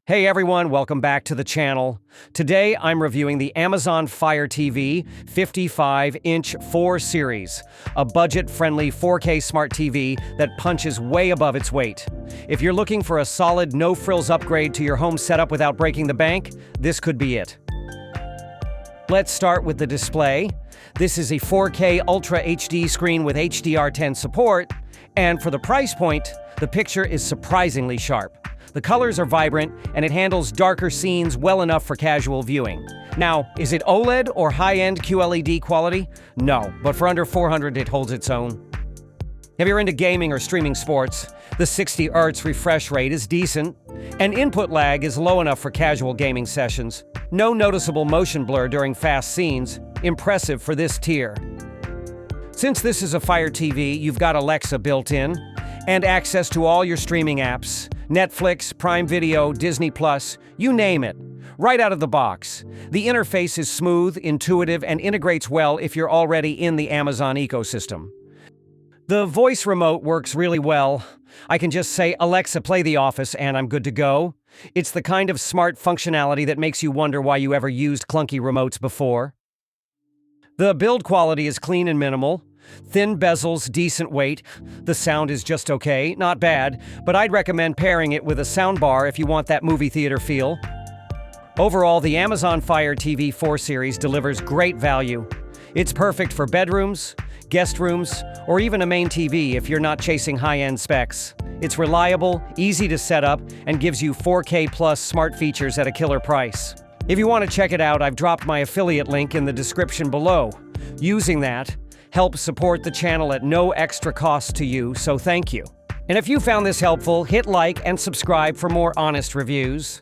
Hey everyone, welcome back to the channel. Today I'm reviewing the Amazon Fire TV 55-inch 4 Series, a budget-friendly 4K smart TV that punches way above its weight. If you're looking for a solid no-frills upgrade to your home setup without breaking the bank, this could be it. Let's start with the display. This is a 4K Ultra HD screen with HDR10 support, and for the price point, the picture is surprisingly sharp. The colors are vibrant, and it handles darker scenes well enough for casual viewing. Now, is it OLED or high-end QLED quality? No, but for under $400 it holds its own. If you're into gaming or streaming sports, the 60 Hz refresh rate is decent, and input lag is low enough for casual gaming sessions. No noticeable motion blur during fast scenes. Impressive for this tier. Since this is a Fire TV, you've got Alexa built in, and access to all your streaming apps. Netflix, Prime Video, Disney+, you name it, right out of the box. The interface is smooth, intuitive, and integrates well if you're already in the Amazon ecosystem. The voice remote works really well. I can just say, "Alexa, play The Office," and I'm good to go. It's the kind of smart functionality that makes you wonder why you ever used clunky remotes before. The build quality is clean and minimal. Thin bezels, decent weight. The sound is just okay, not bad, but I'd recommend pairing it with a soundbar if you want that movie theater feel. Overall, the Amazon Fire TV 4 Series delivers great value. It's perfect for bedrooms, guest rooms, or even a main TV if you're not chasing high-end specs. It's reliable, easy to set up, and gives you 4K plus smart features at a killer price. If you want to check it out, I've dropped my affiliate link in the description below. Using that helps support the channel at no extra cost to you, so thank you. And if you found this helpful, hit like and subscribe for more honest reviews.